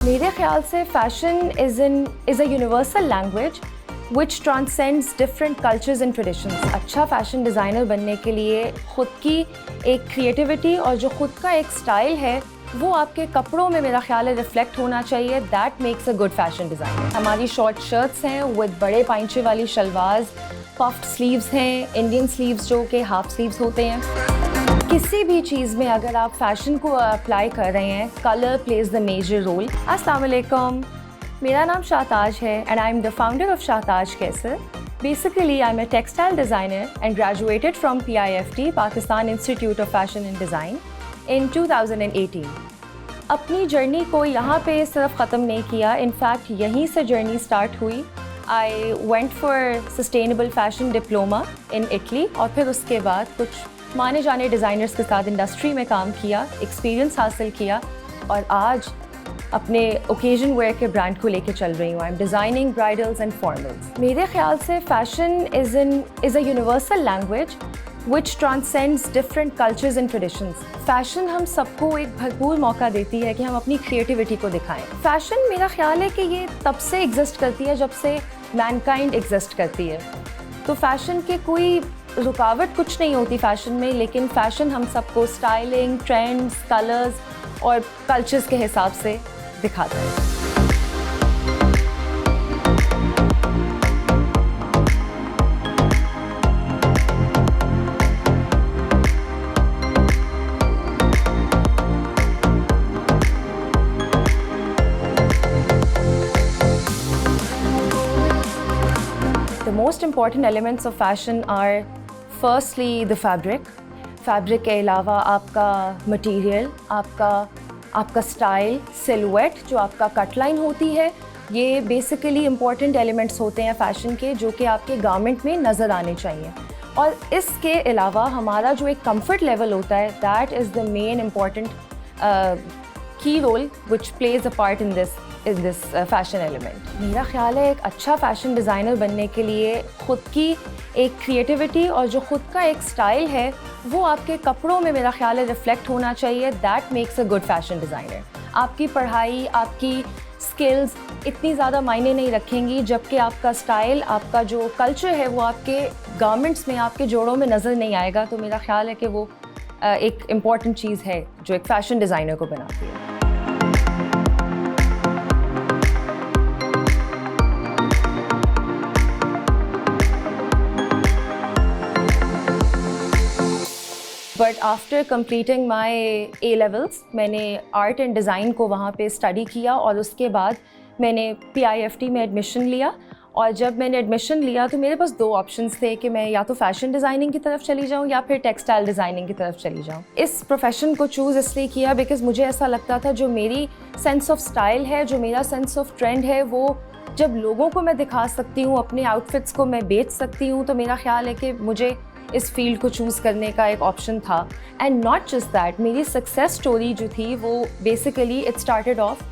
मेरे ख्याल से fashion is a universal language which transcends different cultures and traditions. अच्छा फ़ैशन डिज़ाइनर बनने के लिए ख़ुद की एक क्रिएटिविटी और जो ख़ुद का एक स्टाइल है वो आपके कपड़ों में मेरा ख्याल है रिफ्लेक्ट होना चाहिए। That makes a good fashion designer. हमारी शॉर्ट शर्ट्स हैं विद बड़े पाइंचे वाली शलवार, पफ्ड स्लीव्स हैं, इंडियन स्लीव्स जो कि हाफ स्लीव्स होते हैं। किसी भी चीज़ में अगर आप फैशन को अप्लाई कर रहे हैं, colour plays the major role. अस्सलाम वालेकुम, मेरा नाम शाहताज है and I am the founder of Shahtaj Kaiser. Basically, I'm a textile designer and graduated from PIFT, Pakistan Institute of Fashion and Design, in 2018. अपनी जर्नी को यहाँ पे सिर्फ ख़त्म नहीं किया, इनफैक्ट यहीं से जर्नी स्टार्ट हुई। I went for sustainable fashion diploma in Italy और फिर उसके बाद कुछ माने जाने डिज़ाइनर्स के साथ इंडस्ट्री में काम किया, एक्सपीरियंस हासिल किया और आज अपने ओकेजन वेयर के ब्रांड को लेके चल रही हूँ। I am designing bridals and formals. मेरे ख्याल से fashion is a universal language which transcends different cultures and traditions. Fashion हम सबको एक भरपूर मौका देती है कि हम अपनी क्रिएटिविटी को दिखाएं। फ़ैशन मेरा ख्याल है कि ये तब से एग्जिस्ट करती है जब से मैनकाइंड एग्जिस्ट करती है। तो फ़ैशन के कोई रुकावट कुछ नहीं होती फ़ैशन में, लेकिन फ़ैशन हम सबको स्टाइलिंग, ट्रेंड्स, कलर्स और कल्चर्स के हिसाब से दिखाता है। The most important elements of fashion are firstly the fabric. Fabric के अलावा आपका मटेरियल, आपका स्टाइल, सिलुएट, जो आपका कट लाइन होती है, ये बेसिकली इम्पॉर्टेंट एलिमेंट्स होते हैं फ़ैशन के जो कि आपके गारमेंट में नज़र आने चाहिए। और इसके अलावा हमारा जो एक कंफर्ट लेवल होता है, that is the main important key role which plays a part in this fashion element. मेरा ख्याल है एक अच्छा फ़ैशन डिज़ाइनर बनने के लिए ख़ुद की एक क्रिएटिविटी और जो ख़ुद का एक स्टाइल है वो आपके कपड़ों में मेरा ख्याल है रिफ्लेक्ट होना चाहिए। That makes a good fashion designer. आपकी पढ़ाई, आपकी स्किल्स इतनी ज़्यादा मायने नहीं रखेंगी जबकि आपका स्टाइल, आपका जो कल्चर है वो आपके गारमेंट्स में, आपके जोड़ों में नज़र नहीं आएगा। तो मेरा ख्याल है कि वो एक इम्पॉर्टेंट चीज़ है जो एक फ़ैशन डिज़ाइनर को बनाती है। But after completing my A levels मैंने आर्ट एंड डिज़ाइन को वहाँ पे स्टडी किया और उसके बाद मैंने PIFT में एडमिशन लिया। और जब मैंने एडमिशन लिया तो मेरे पास दो ऑप्शंस थे कि मैं या तो फ़ैशन डिज़ाइनिंग की तरफ चली जाऊँ या फिर टेक्सटाइल डिज़ाइनिंग की तरफ चली जाऊँ। इस प्रोफेशन को चूज़ इसलिए किया बिकॉज़ मुझे ऐसा लगता था जो मेरी सेंस ऑफ स्टाइल है, जो मेरा सेंस ऑफ ट्रेंड है, वो जब लोगों को मैं दिखा सकती हूँ, अपने आउटफिट्स को मैं बेच सकती हूँ, तो मेरा ख्याल है कि मुझे इस फील्ड को चूज़ करने का एक ऑप्शन था। एंड नॉट जस्ट दैट, मेरी सक्सेस स्टोरी जो थी वो basically it started off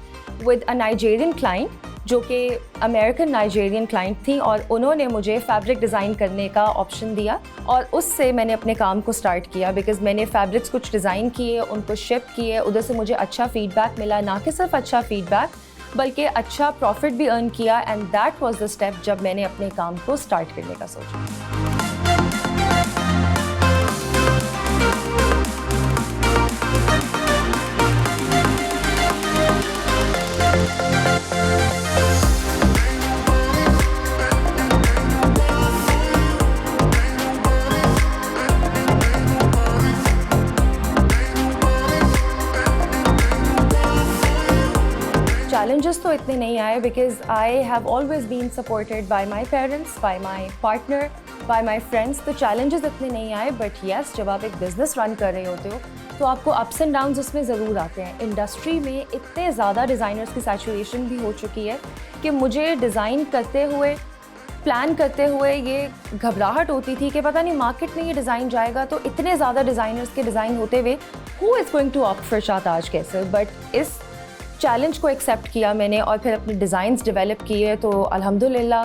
with a Nigerian client जो कि अमेरिकन नाइजेरियन क्लाइंट थी और उन्होंने मुझे फैब्रिक डिज़ाइन करने का ऑप्शन दिया और उससे मैंने अपने काम को स्टार्ट किया बिकॉज़ मैंने फैब्रिक्स कुछ डिज़ाइन किए, उनको शिप किए, उधर से मुझे अच्छा फ़ीडबैक मिला, ना कि सिर्फ अच्छा फ़ीडबैक बल्कि अच्छा प्रॉफिट भी अर्न किया। And that was the step जब मैंने अपने काम को स्टार्ट करने का सोचा। चैलेंजेस तो इतने नहीं आए because I have always been supported by my parents, by my partner, by my friends. तो चैलेंजेस इतने नहीं आए। बट येस, जब आप एक बिज़नेस रन कर रहे होते हो तो आपको अप्स एंड डाउन्स उसमें ज़रूर आते हैं। इंडस्ट्री में इतने ज़्यादा डिज़ाइनर्स की सैचुरेशन भी हो चुकी है कि मुझे डिज़ाइन करते हुए, प्लान करते हुए ये घबराहट होती थी कि पता नहीं मार्केट में ये डिज़ाइन जाएगा तो इतने ज़्यादा डिज़ाइनर्स के डिज़ाइन होते हुए who is going to opt for Shahtaj Kaiser. But इस चैलेंज को एक्सेप्ट किया मैंने और फिर अपने डिज़ाइंस डेवलप किए। तो अल्हम्दुलिल्लाह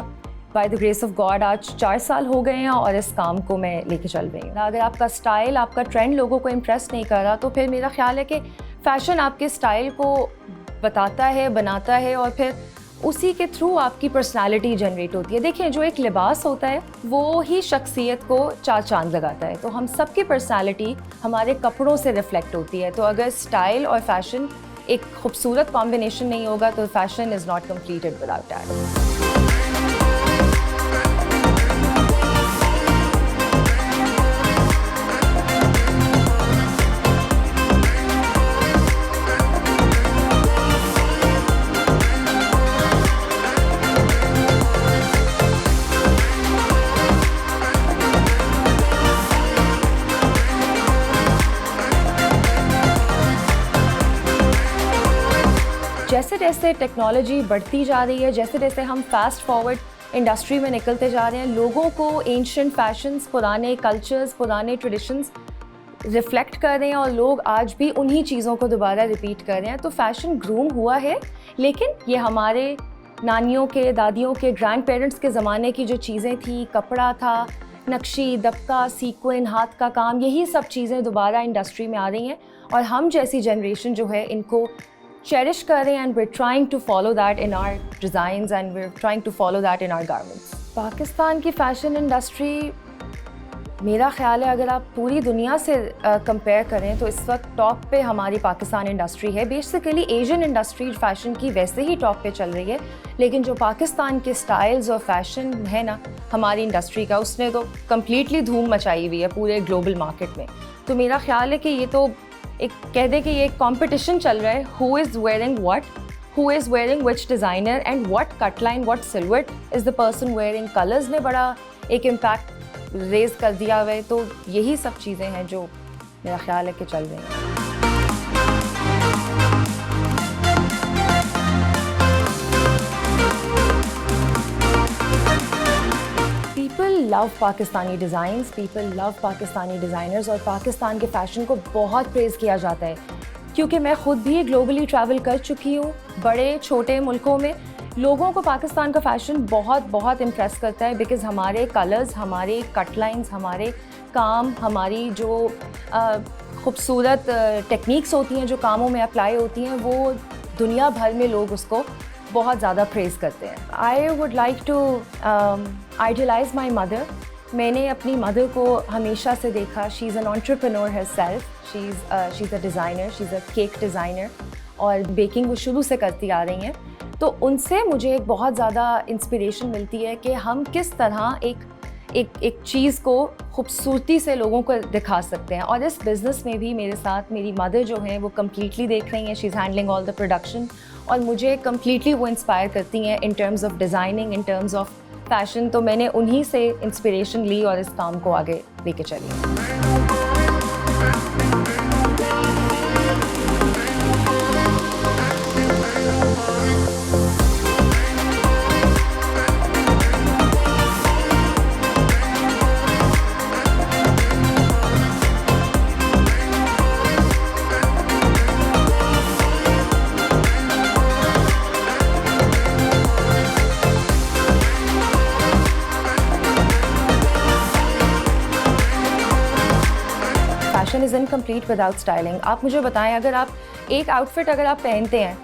by the grace of God आज 4 साल हो गए हैं और इस काम को मैं लेके चल रही हूँ। अगर आपका स्टाइल, आपका ट्रेंड लोगों को इम्प्रेस नहीं कर रहा तो फिर मेरा ख्याल है कि फ़ैशन आपके स्टाइल को बताता है, बनाता है और फिर उसी के थ्रू आपकी पर्सनालिटी जनरेट होती है। देखिए, जो एक लिबास होता है वो ही शख्सियत को चार चांद लगाता है, तो हम सबकी पर्सनालिटी हमारे कपड़ों से रिफ्लेक्ट होती है। तो अगर स्टाइल और फैशन एक खूबसूरत कॉम्बिनेशन नहीं होगा तो fashion is not completed without that. जैसे जैसे टेक्नोलॉजी बढ़ती जा रही है, जैसे जैसे हम फास्ट फॉरवर्ड इंडस्ट्री में निकलते जा रहे हैं, लोगों को एंशिएंट फैशंस, पुराने कल्चर्स, पुराने ट्रेडिशंस रिफ्लेक्ट कर रहे हैं और लोग आज भी उन्हीं चीज़ों को दोबारा रिपीट कर रहे हैं। तो फैशन ग्रूम हुआ है, लेकिन ये हमारे नानियों के, दादियों के, ग्रैंड पेरेंट्स के ज़माने की जो चीज़ें थी, कपड़ा था, नक्शी, दबका, सीक्वेंस, हाथ का काम, यही सब चीज़ें दोबारा इंडस्ट्री में आ रही हैं और हम जैसी जनरेशन जो है इनको चेरिश कर रहे हैं and we are trying to follow that in our designs and we are trying to follow that in our garments. Pakistan की फ़ैशन इंडस्ट्री, मेरा ख़्याल है अगर आप पूरी दुनिया से कंपेयर करें तो इस वक्त टॉप पे हमारी पाकिस्तान इंडस्ट्री है। बेसिकली एशियन इंडस्ट्री फ़ैशन की वैसे ही टॉप पे चल रही है, लेकिन जो पाकिस्तान के स्टाइल्स और फैशन है ना हमारी इंडस्ट्री का, उसने तो कम्प्लीटली धूम मचाई हुई है पूरे ग्लोबल मार्केट में। तो मेरा ख़्याल है कि ये तो एक कह दे कि ये एक कॉम्पिटिशन चल रहा है, who is wearing what, who is wearing which designer and what cut line, what silhouette is the person wearing. Colours ने बड़ा एक इम्पैक्ट रेज़ कर दिया हुआ है। तो यही सब चीज़ें हैं जो मेरा ख्याल है कि चल रही हैं। People love Pakistani designs, people love Pakistani designers और पाकिस्तान के फ़ैशन को बहुत प्रेज़ किया जाता है, क्योंकि मैं ख़ुद भी ग्लोबली ट्रैवल कर चुकी हूँ। बड़े छोटे मुल्कों में लोगों को पाकिस्तान का फ़ैशन बहुत बहुत इम्प्रेस करता है, बिकॉज़ हमारे कलर्स, हमारे कट लाइंस, हमारे काम, हमारी जो खूबसूरत टेक्निक्स होती हैं जो कामों में अप्लाई होती हैं, वो दुनिया भर में लोग उसको बहुत ज़्यादा प्रेज़ करते हैं। I would like to idealise my mother. मैंने अपनी मदर को हमेशा से देखा, she is an entrepreneur herself, she is a designer, she is a cake designer और बेकिंग वो शुरू से करती आ रही हैं। तो उनसे मुझे एक बहुत ज़्यादा इंस्पिरेशन मिलती है कि हम किस तरह एक चीज़ को खूबसूरती से लोगों को दिखा सकते हैं। और इस बिज़नेस में भी मेरे साथ मेरी मदर जो हैं वो कम्प्लीटली देख रही हैं, she is handling all the production और मुझे कम्प्लीटली वो इंस्पायर करती हैं in terms of designing, in terms of fashion. तो मैंने उन्हीं से इंस्पिरेशन ली और इस काम को आगे लेके चली। Fashion is incomplete without styling. आप मुझे बताएं, अगर आप एक आउटफिट अगर आप पहनते हैं,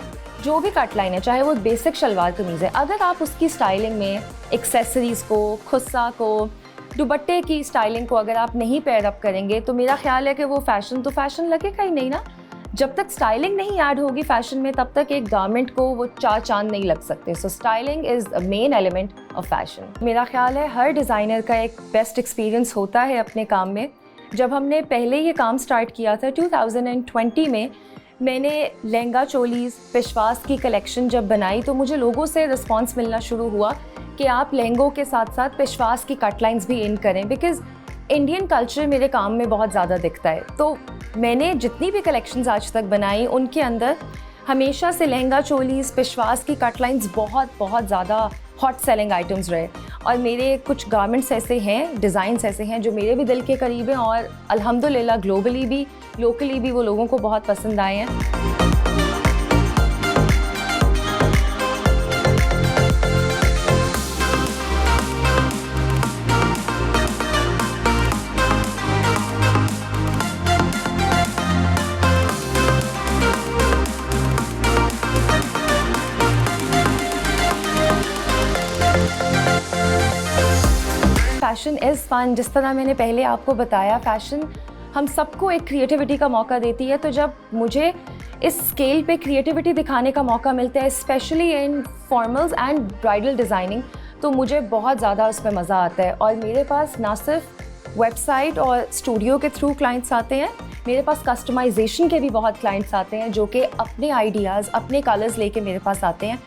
जो भी कट लाइन है, चाहे वो बेसिक शलवार कमीज़ है, अगर आप उसकी स्टाइलिंग में एक्सेसरीज़ को, खुस्सा को, दुपट्टे की स्टाइलिंग को अगर आप नहीं पेयर अप करेंगे तो मेरा ख्याल है कि वो फ़ैशन तो फ़ैशन लगेगा ही नहीं ना। जब तक स्टाइलिंग नहीं ऐड होगी फ़ैशन में, तब तक एक गारमेंट को वो चार चांद नहीं लग सकते। So styling is a main element of fashion. मेरा ख्याल है हर डिज़ाइनर का एक बेस्ट एक्सपीरियंस होता है अपने काम में। जब हमने पहले ये काम स्टार्ट किया था 2020 में, मैंने लहंगा चोलीज़ पेशवास की कलेक्शन जब बनाई तो मुझे लोगों से रिस्पांस मिलना शुरू हुआ कि आप लहंगों के साथ साथ पेशवास की कट लाइंस भी इन करें, बिकॉज़ इंडियन कल्चर मेरे काम में बहुत ज़्यादा दिखता है। तो मैंने जितनी भी कलेक्शंस आज तक बनाई उनके अंदर हमेशा से लहंगा चोलीज़ पेशवास की कट लाइंस बहुत ज़्यादा हॉट सेलिंग आइटम्स रहे। और मेरे कुछ गारमेंट्स ऐसे हैं, डिज़ाइंस ऐसे हैं जो मेरे भी दिल के करीब हैं और अल्हम्दुलिल्लाह ग्लोबली भी, लोकली भी वो लोगों को बहुत पसंद आए हैं। Fashion is fun. जिस तरह मैंने पहले आपको बताया, फ़ैशन हम सबको एक क्रिएटिविटी का मौका देती है। तो जब मुझे इस स्केल पे क्रिएटिविटी दिखाने का मौका मिलता है, specially in formals and bridal designing, तो मुझे बहुत ज़्यादा उसमें मज़ा आता है। और मेरे पास ना सिर्फ वेबसाइट और स्टूडियो के थ्रू क्लाइंट्स आते हैं, मेरे पास कस्टमाइजेशन के भी बहुत क्लाइंट्स आते हैं जो कि अपने आइडियाज़, अपने कलर्स लेके मेरे पास आते हैं।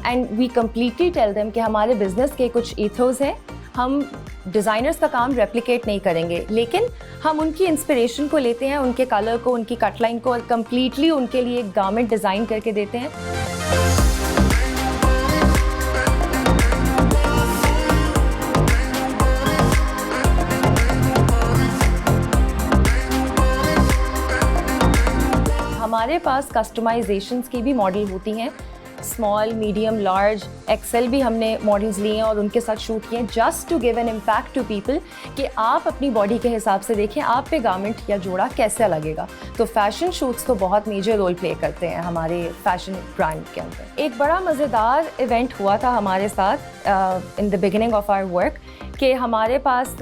And we completely tell them कि हमारे बिज़नेस के कुछ ईथोस हैं, हम डिज़ाइनर्स का काम रेप्लिकेट नहीं करेंगे, लेकिन हम उनकी इंस्पिरेशन को लेते हैं, उनके कलर को, उनकी कटलाइन को, और कम्प्लीटली उनके लिए एक गारमेंट डिज़ाइन करके देते हैं। हमारे पास कस्टमाइजेशंस की भी मॉडल होती हैं, स्मॉल, मीडियम, लार्ज, एक्सेल भी हमने मॉडल्स लिए हैं और उनके साथ शूट किए हैं, just to give an impact to people कि आप अपनी बॉडी के हिसाब से देखें आप पे गारमेंट या जोड़ा कैसा लगेगा। तो फैशन शूट्स तो बहुत मेजर रोल प्ले करते हैं हमारे फैशन ब्रांड के अंदर। एक बड़ा मज़ेदार इवेंट हुआ था हमारे साथ in the beginning of our work कि हमारे पास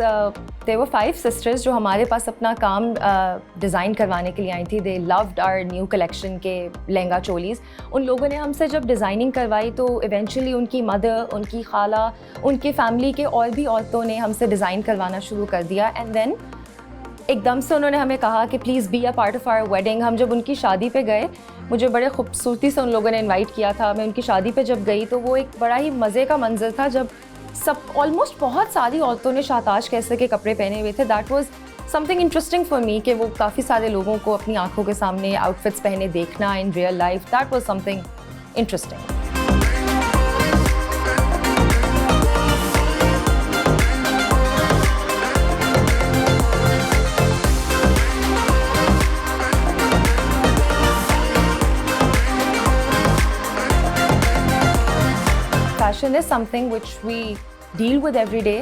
there were 5 sisters जो हमारे पास अपना काम डिज़ाइन करवाने के लिए आई थी। They loved our new collection के लहंगा चोलीज़। उन लोगों ने हमसे जब डिज़ाइनिंग करवाई तो इवेंचुअली उनकी मदर, उनकी खाला, उनकी फैमिली के और भी औरतों ने हमसे डिज़ाइन करवाना शुरू कर दिया। एंड देन एकदम से उन्होंने हमें कहा कि please be a part of our wedding. हम जब उनकी शादी पे गए, मुझे बड़े खूबसूरती से उन लोगों ने इनवाइट किया था। मैं उनकी शादी पे जब गई तो वो एक बड़ा ही मज़े का मंजर था जब सब ऑलमोस्ट बहुत सारी औरतों ने शाताश कैसे के कपड़े पहने हुए थे। That was something interesting for me कि वो काफ़ी सारे लोगों को अपनी आंखों के सामने आउटफिट्स पहने देखना in real life, that was something interesting. Fashion is something which we deal with every day.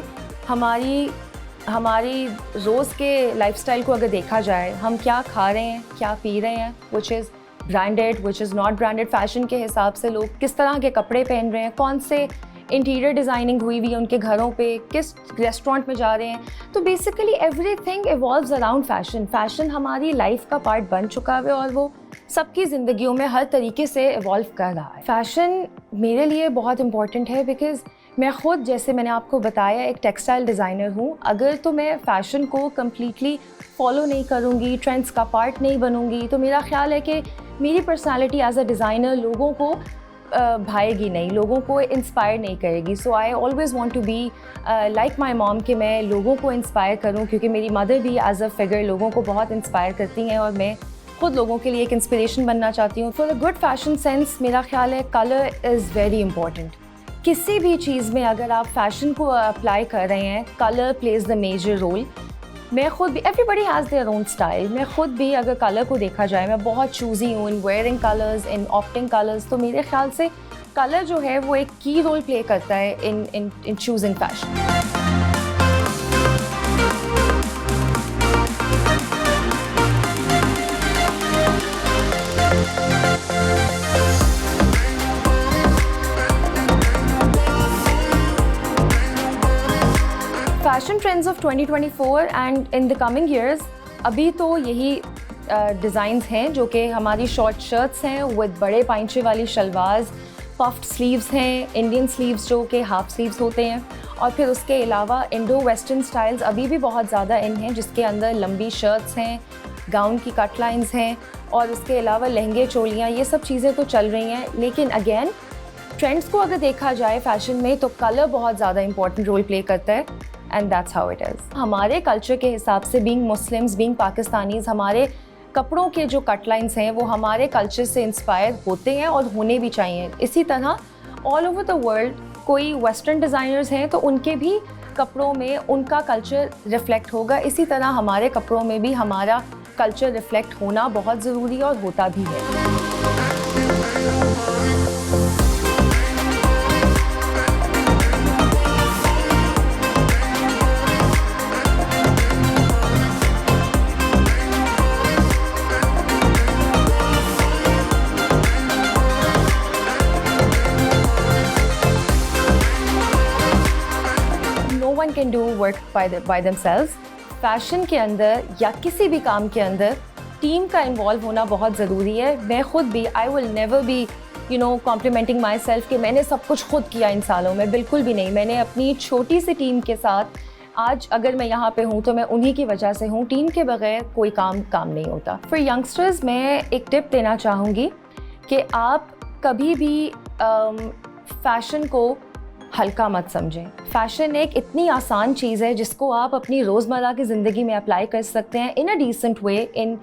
हमारी रोज़ के लाइफस्टाइल को अगर देखा जाए, हम क्या खा रहे हैं, क्या पी रहे हैं, which is branded, which is not branded, fashion के हिसाब से लोग किस तरह के कपड़े पहन रहे हैं, कौन से इंटीरियर डिज़ाइनिंग हुई हुई है उनके घरों पे, किस रेस्टोरेंट में जा रहे हैं, तो basically everything evolves around fashion. Fashion हमारी लाइफ का पार्ट बन चुका है और वो सबकी ज़िंदगियों में हर तरीके से इवॉल्व कर रहा है। फ़ैशन मेरे लिए बहुत इम्पॉर्टेंट है बिकॉज़ मैं ख़ुद, जैसे मैंने आपको बताया, एक टेक्सटाइल डिज़ाइनर हूँ। अगर तो मैं फ़ैशन को कम्प्लीटली फॉलो नहीं करूँगी, ट्रेंड्स का पार्ट नहीं बनूँगी, तो मेरा ख़्याल है कि मेरी पर्सनैलिटी एज अ डिज़ाइनर लोगों को भाएगी नहीं, लोगों को इंस्पायर नहीं करेगी। So I always want to be like my mom कि मैं लोगों को इंस्पायर करूं, क्योंकि मेरी मदर भी एज अ फिगर लोगों को बहुत इंस्पायर करती हैं और मैं खुद लोगों के लिए एक इंस्पिरेशन बनना चाहती हूँ। For a good fashion sense मेरा ख्याल है कलर इज़ वेरी इंपॉर्टेंट। किसी भी चीज़ में अगर आप फैशन को अप्लाई कर रहे हैं, colour plays the major role. मैं खुद भी, everybody has their own style, मैं खुद भी अगर कलर को देखा जाए, मैं बहुत चूज़ी हूँ इन वेयरिंग कलर्स, इन ऑप्टिंग कलर्स। तो मेरे ख्याल से कलर जो है वो एक की रोल प्ले करता है इन choosing fashion. Fashion trends of 2024 and in the coming years, अभी तो यही डिज़ाइंस हैं जो कि हमारी शॉर्ट शर्ट्स हैं विद बड़े पाइंचे वाली शलवार्स, पफ्ड स्लीव्स हैं, इंडियन स्लीव्स जो कि हाफ स्लीव्स होते हैं, और फिर उसके अलावा इंडो वेस्टर्न स्टाइल्स अभी भी बहुत ज़्यादा इन हैं जिसके अंदर लंबी शर्ट्स हैं, गाउन की कट लाइन्स हैं, और उसके अलावा लहंगे, चोलियाँ, ये सब चीज़ें तो चल रही हैं। लेकिन अगेन ट्रेंड्स को अगर देखा जाए फैशन में तो कलर बहुत ज़्यादा इंपॉर्टेंट रोल प्ले करता है, and that's how it is. हमारे कल्चर के हिसाब से, बीइंग मुस्लिम्स, बीइंग पाकिस्तानीज़, हमारे कपड़ों के जो कट लाइन्स हैं वो हमारे कल्चर से इंस्पायर होते हैं और होने भी चाहिए। इसी तरह ऑल ओवर द वर्ल्ड कोई वेस्टर्न डिज़ाइनर्स हैं तो उनके भी कपड़ों में उनका कल्चर रिफ्लेक्ट होगा। इसी तरह हमारे कपड़ों में भी हमारा कल्चर रिफ्लेक्ट होना बहुत ज़रूरी है और होता भी है। One can do work by themselves. Fashion के अंदर या किसी भी काम के अंदर टीम का इन्वॉल्व होना बहुत ज़रूरी है। मैं खुद भी, I will never be complimenting myself कि मैंने सब कुछ खुद किया इन सालों में, बिल्कुल भी नहीं। मैंने अपनी छोटी सी टीम के साथ आज अगर मैं यहाँ पे हूँ तो मैं उन्हीं की वजह से हूँ। टीम के बगैर कोई काम नहीं होता। फॉर यंगस्टर्स मैं एक टिप देना चाहूँगी कि आप कभी भी फ़ैशन को हल्का मत समझें। फ़ैशन एक इतनी आसान चीज़ है जिसको आप अपनी रोज़मर्रा की ज़िंदगी में अप्लाई कर सकते हैं in a decent way, in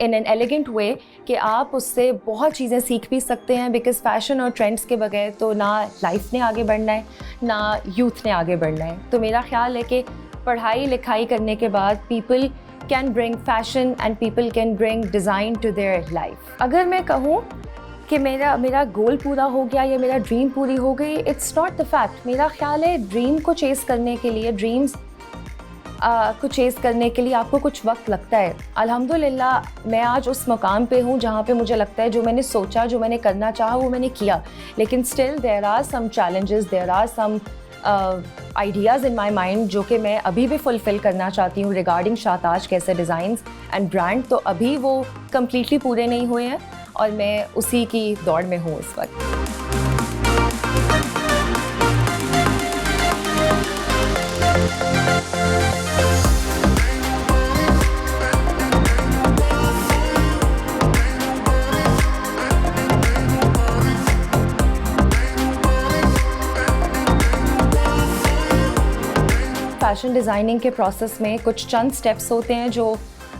an elegant way, कि आप उससे बहुत चीज़ें सीख भी सकते हैं। बिकॉज़ फ़ैशन और ट्रेंड्स के बगैर तो ना लाइफ ने आगे बढ़ना है ना यूथ ने आगे बढ़ना है। तो मेरा ख़्याल है कि पढ़ाई लिखाई करने के बाद people can bring fashion and people can bring design to their life. अगर मैं कहूँ कि मेरा गोल पूरा हो गया या मेरा ड्रीम पूरी हो गई, इट्स नॉट द फैक्ट। मेरा ख़्याल है ड्रीम को चेस करने के लिए, ड्रीम्स को चेस करने के लिए आपको कुछ वक्त लगता है। अल्हम्दुलिल्लाह मैं आज उस मुकाम पे हूँ जहाँ पे मुझे लगता है जो मैंने सोचा, जो मैंने करना चाहा वो मैंने किया। लेकिन still there are some challenges, there are some ideas in my mind जो कि मैं अभी भी फुलफ़िल करना चाहती हूँ रिगार्डिंग शाहताज कैसे डिज़ाइंस एंड ब्रांड। तो अभी वो कम्प्लीटली पूरे नहीं हुए हैं और मैं उसी की दौड़ में हूँ इस वक्त। फैशन डिज़ाइनिंग के प्रोसेस में कुछ चंद स्टेप्स होते हैं जो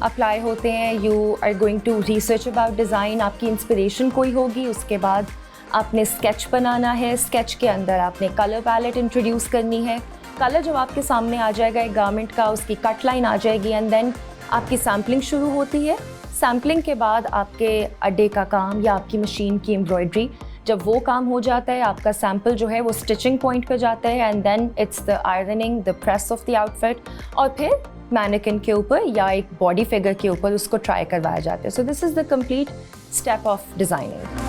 अप्लाई होते हैं। You are going to research about design, आपकी इंस्पिरेशन कोई होगी, उसके बाद आपने स्केच बनाना है। स्केच के अंदर आपने कलर पैलेट इंट्रोड्यूस करनी है। कलर जब आपके सामने आ जाएगा एक गारमेंट का, उसकी कट लाइन आ जाएगी एंड देन आपकी सैम्पलिंग शुरू होती है। सैम्पलिंग के बाद आपके अड्डे का काम या आपकी मशीन की एम्ब्रॉयडरी, जब वो काम हो जाता है आपका सैम्पल जो है वो स्टिचिंग पॉइंट पे जाता है and then it's the ironing, the press of the outfit और फिर मैनिक्विन के ऊपर या एक बॉडी फिगर के ऊपर उसको ट्राई करवाया जाता है। So this is the complete step of designing.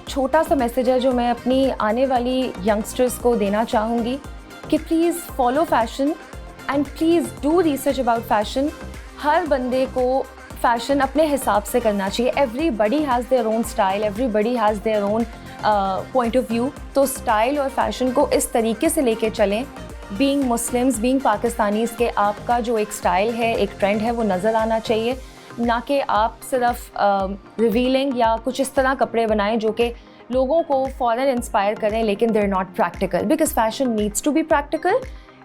छोटा सा मैसेज है जो मैं अपनी आने वाली यंगस्टर्स को देना चाहूँगी कि please follow fashion and please do research about fashion. हर बंदे को फ़ैशन अपने हिसाब से करना चाहिए। Everybody has their own style, everybody has their own point of view. तो स्टाइल और फैशन को इस तरीके से लेके चलें, बीइंग मुस्लिम्स, बीइंग पाकिस्तानीज़, के आपका जो एक स्टाइल है, एक ट्रेंड है, वो नज़र आना चाहिए, ना कि आप सिर्फ रिवीलिंग या कुछ इस तरह कपड़े बनाएं जो कि लोगों को फ़ौरन इंस्पायर करें लेकिन they are not practical. Because fashion needs to be practical,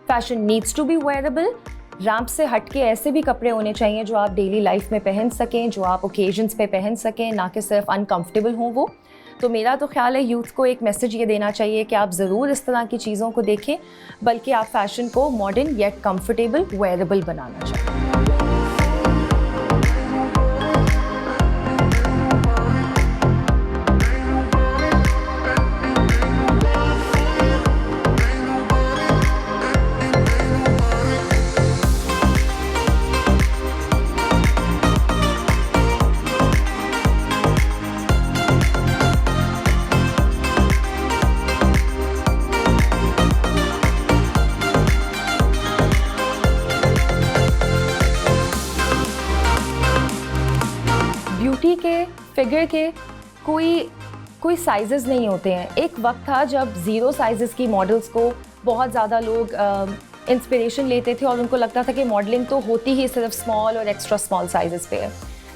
fashion needs to be wearable. Ramp से हट के ऐसे भी कपड़े होने चाहिए जो आप डेली लाइफ में पहन सकें, जो आप ओकेजन्स पे पहन सकें, ना कि सिर्फ अनकम्फर्टेबल हों वो। तो मेरा तो ख्याल है यूथ को एक मैसेज ये देना चाहिए कि आप ज़रूर इस तरह की चीज़ों को देखें, बल्कि आप फैशन को मॉडर्न येट कम्फर्टेबल, वेयरेबल बनाना चाहिए। ब्यूटी के, फिगर के कोई साइज़ेस नहीं होते हैं। एक वक्त था जब ज़ीरो साइज़ेस की मॉडल्स को बहुत ज़्यादा लोग इंस्पिरेशन लेते थे और उनको लगता था कि मॉडलिंग तो होती ही सिर्फ स्मॉल और एक्स्ट्रा स्मॉल साइज़ेस पे है।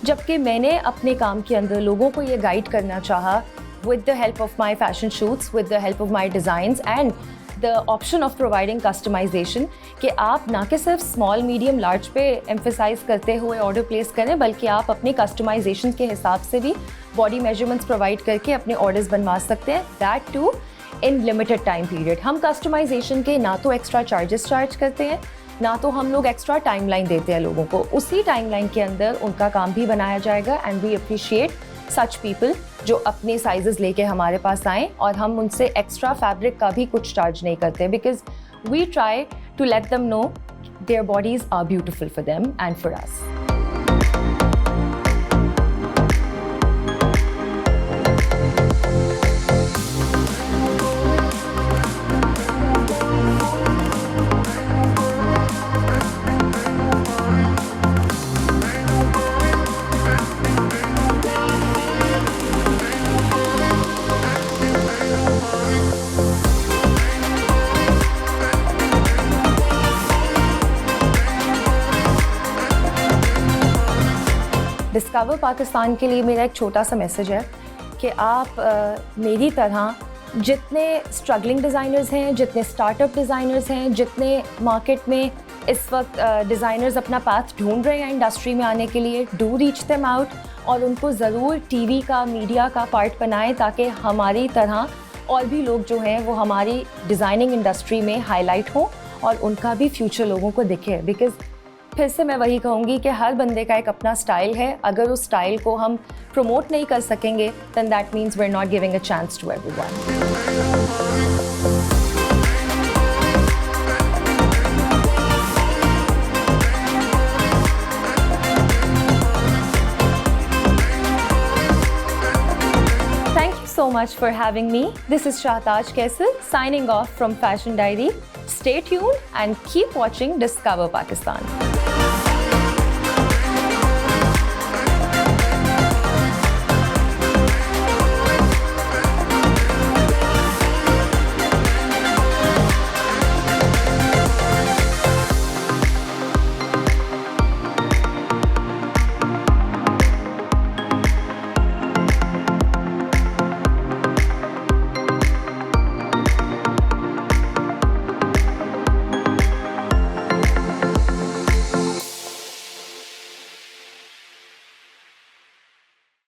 जबकि मैंने अपने काम के अंदर लोगों को ये गाइड करना चाहा with the help of my fashion shoots, with the help of my designs and the option of providing customisation, कि आप ना कि सिर्फ स्मॉल, मीडियम, लार्ज पे एम्फेसाइज करते हुए ऑर्डर प्लेस करें, बल्कि आप अपने कस्टमाइजेशन के हिसाब से भी बॉडी मेजरमेंट्स प्रोवाइड करके अपने ऑर्डर्स बनवा सकते हैं, that too in limited time period. हम कस्टमाइजेशन के ना तो एक्स्ट्रा चार्जेस चार्ज करते हैं, ना तो हम लोग एक्स्ट्रा टाइमलाइन देते हैं लोगों को। उसी टाइमलाइन के अंदर उनका काम भी बनाया जाएगा and we appreciate such people जो अपने साइजेस लेके हमारे पास आएँ और हम उनसे एक्स्ट्रा फैब्रिक का भी कुछ चार्ज नहीं करते, because we try to let them know their bodies are beautiful for them and for us. Discover Pakistan के लिए मेरा एक छोटा सा मैसेज है कि आप मेरी तरह जितने स्ट्रगलिंग डिज़ाइनर्स हैं, जितने स्टार्टअप डिज़ाइनर्स हैं, जितने मार्केट में इस वक्त डिज़ाइनर्स अपना पाथ ढूंढ रहे हैं इंडस्ट्री में आने के लिए, डू रीच देम आउट और उनको ज़रूर टीवी का, मीडिया का पार्ट बनाएं ताकि हमारी तरह और भी लोग जो हैं वो हमारी डिज़ाइनिंग इंडस्ट्री में हाईलाइट हों और उनका भी फ्यूचर लोगों को दिखे। बिकॉज़ फिर से मैं वही कहूँगी कि हर बंदे का एक अपना स्टाइल है, अगर उस स्टाइल को हम प्रमोट नहीं कर सकेंगे then that means we're not giving a chance to everyone. Thank you so much for having me. This is Shahtaj Kaisar signing off from Fashion Diary. Stay tuned and keep watching Discover Pakistan.